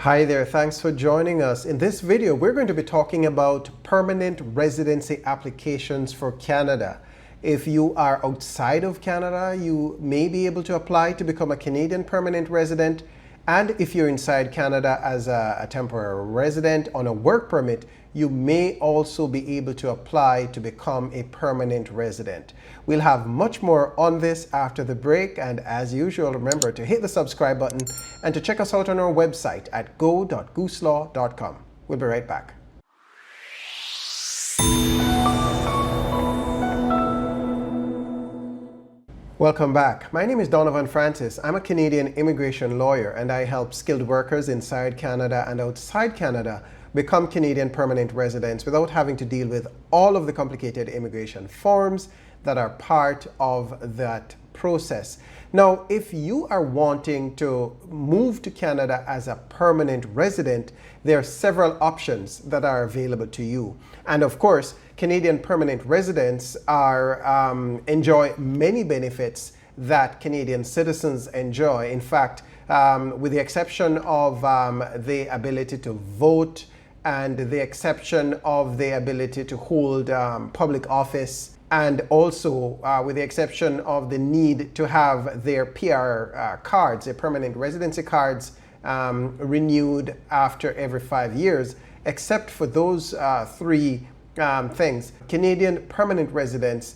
Hi there, thanks for joining us. In this video, we're going to be talking about permanent residency applications for Canada. If you are outside of Canada, you may be able to apply to become a Canadian permanent resident. And if you're inside Canada as a temporary resident on a work permit, you may also be able to apply to become a permanent resident. We'll have much more on this after the break, and as usual, remember to hit the subscribe button and to check us out on our website at go.gooselaw.com. We'll be right back. Welcome back. My name is Donovan Francis. I'm a Canadian immigration lawyer, and I help skilled workers inside Canada and outside Canada become Canadian permanent residents without having to deal with all of the complicated immigration forms that are part of that process. Now, if you are wanting to move to Canada as a permanent resident, there are several options that are available to you. And of course, Canadian permanent residents enjoy many benefits that Canadian citizens enjoy. In fact, with the exception of the ability to vote and the exception of the ability to hold public office, and also with the exception of the need to have their PR cards, their permanent residency cards, renewed after every 5 years, except for those three things, Canadian permanent residents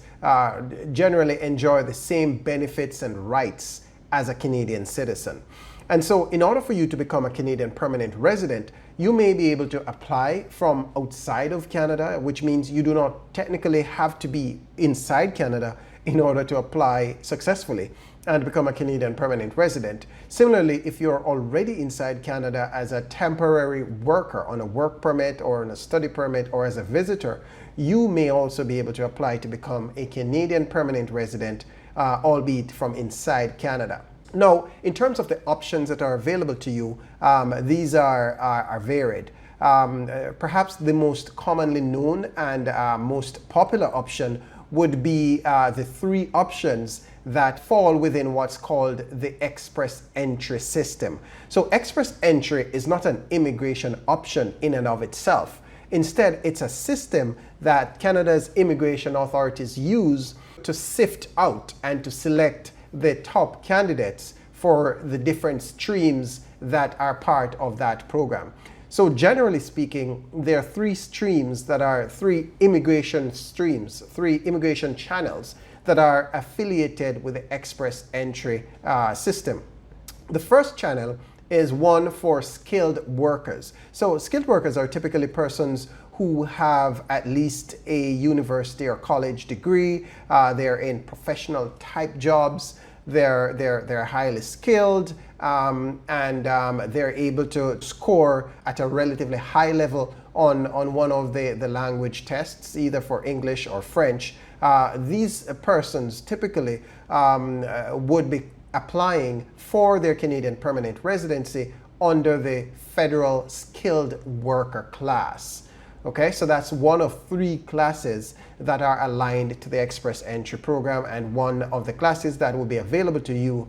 generally enjoy the same benefits and rights as a Canadian citizen. And so in order for you to become a Canadian permanent resident, you may be able to apply from outside of Canada, which means you do not technically have to be inside Canada in order to apply successfully and become a Canadian permanent resident. Similarly, if you're already inside Canada as a temporary worker on a work permit or on a study permit or as a visitor, you may also be able to apply to become a Canadian permanent resident, albeit from inside Canada. Now, in terms of the options that are available to you, these are varied. Perhaps the most commonly known and most popular option would be the three options that fall within what's called the express entry system. So express entry is not an immigration option in and of itself. Instead, it's a system that Canada's immigration authorities use to sift out and to select the top candidates for the different streams that are part of that program. So generally speaking, there are three streams that are three immigration streams, three immigration channels that are affiliated with the express entry system. The first channel is one for skilled workers. So skilled workers are typically persons who have at least a university or college degree. They're in professional type jobs. They're highly skilled, and they're able to score at a relatively high level on one of the language tests, either for English or French. These persons typically would be applying for their Canadian permanent residency under the federal skilled worker class. Okay, so that's one of three classes that are aligned to the express entry program, and one of the classes that will be available to you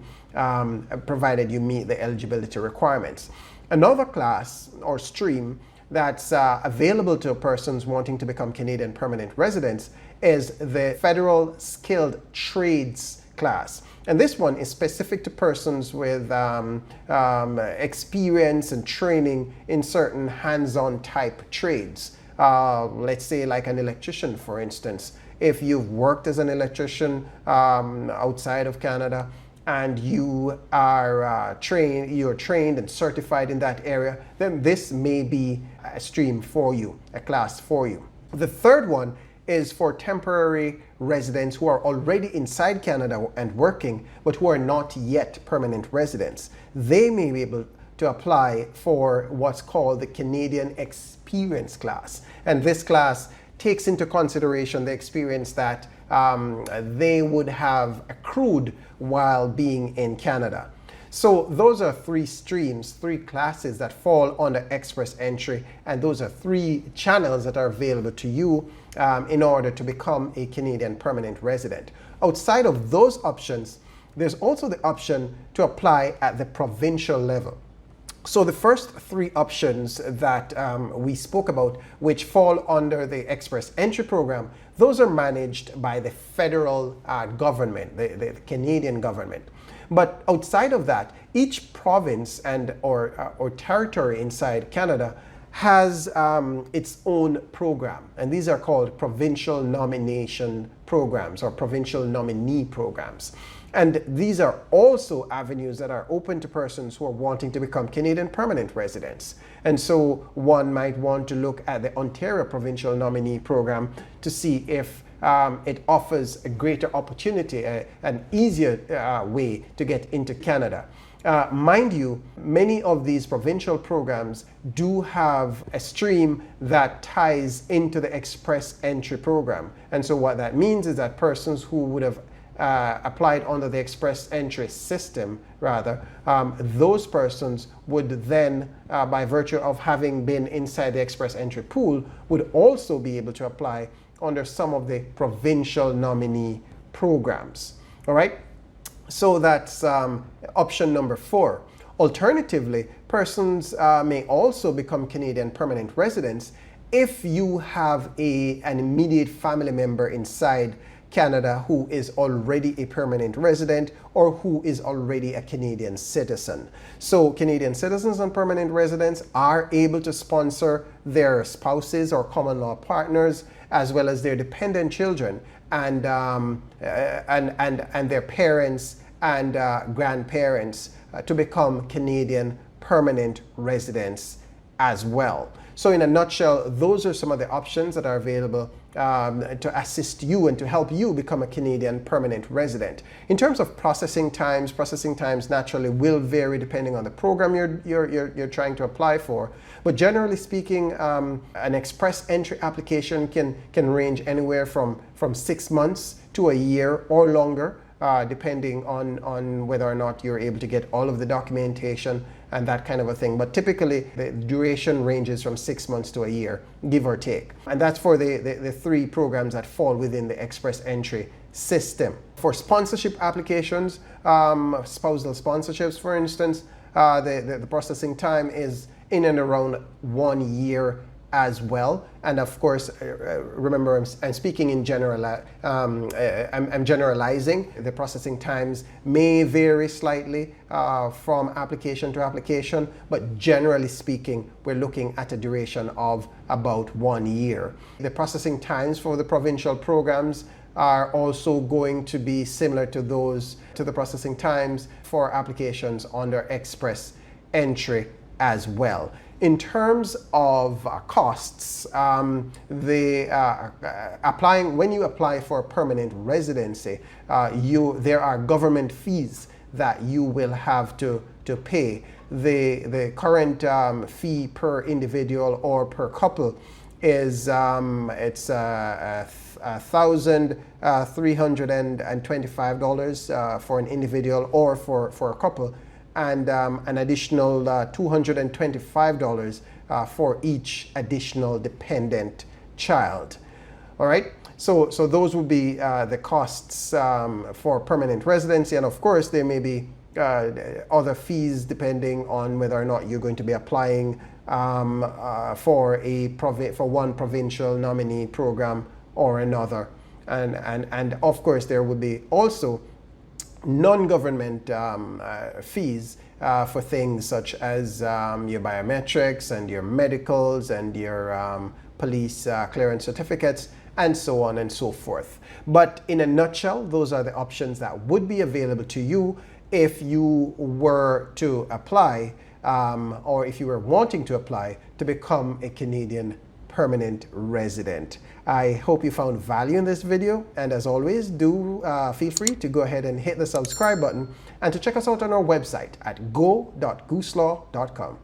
provided you meet the eligibility requirements. Another class or stream that's available to persons wanting to become Canadian permanent residents is the federal skilled trades class. And this one is specific to persons with experience and training in certain hands-on type trades. Let's say like an electrician, for instance. If you've worked as an electrician outside of Canada and you are you're trained and certified in that area, then this may be a stream for you, a class for you. The third one is for temporary residents who are already inside Canada and working, but who are not yet permanent residents. They may be able to apply for what's called the Canadian Experience class. And this class takes into consideration the experience that they would have accrued while being in Canada. So those are three streams, three classes that fall under express entry, and those are three channels that are available to you in order to become a Canadian permanent resident. Outside of those options, there's also the option to apply at the provincial level. So the first three options that we spoke about, which fall under the Express Entry Program, those are managed by the federal government, the Canadian government. But outside of that, each province and or territory inside Canada has its own program, and these are called provincial nomination programs or provincial nominee programs. And these are also avenues that are open to persons who are wanting to become Canadian permanent residents. And so one might want to look at the Ontario Provincial Nominee Program to see if it offers a greater opportunity, an easier way to get into Canada. Mind you, many of these provincial programs do have a stream that ties into the Express Entry Program. And so what that means is that persons who would have applied under the Express Entry system, those persons would then, by virtue of having been inside the Express Entry pool, would also be able to apply under some of the provincial nominee programs. All right? So that's option number 4. Alternatively, persons may also become Canadian permanent residents if you have an immediate family member inside Canada who is already a permanent resident or who is already a Canadian citizen. So Canadian citizens and permanent residents are able to sponsor their spouses or common law partners as well as their dependent children and their parents and grandparents to become Canadian permanent residents as well. So in a nutshell, those are some of the options that are available to assist you and to help you become a Canadian permanent resident. In terms of processing times naturally will vary depending on the program you're trying to apply for. But generally speaking, an Express Entry application can range anywhere from 6 months to a year or longer, depending on whether or not you're able to get all of the documentation and that kind of a thing. But typically the duration ranges from 6 months to a year, give or take. And that's for the 3 programs that fall within the Express Entry system. For sponsorship applications, spousal sponsorships, for instance, the processing time is in and around 1 year as well. And of course, remember, I'm speaking in general. I'm generalizing. The processing times may vary slightly from application to application, but generally speaking, we're looking at a duration of about 1 year. The processing times for the provincial programs are also going to be similar to the processing times for applications under Express Entry as well. In terms of costs, when you apply for permanent residency, there are government fees that you will have to pay. The current fee per individual or per couple is it's $1,325 for an individual or for a couple, and an additional $225 for each additional dependent child. All right, so those would be the costs for permanent residency, and of course there may be other fees depending on whether or not you're going to be applying for one provincial nominee program or another, and of course there would be also non-government fees for things such as your biometrics and your medicals and your police clearance certificates and so on and so forth. But in a nutshell, those are the options that would be available to you if you were to apply or if you were wanting to apply to become a Canadian permanent resident. I hope you found value in this video, and as always, do feel free to go ahead and hit the subscribe button and to check us out on our website at go.gooselaw.com.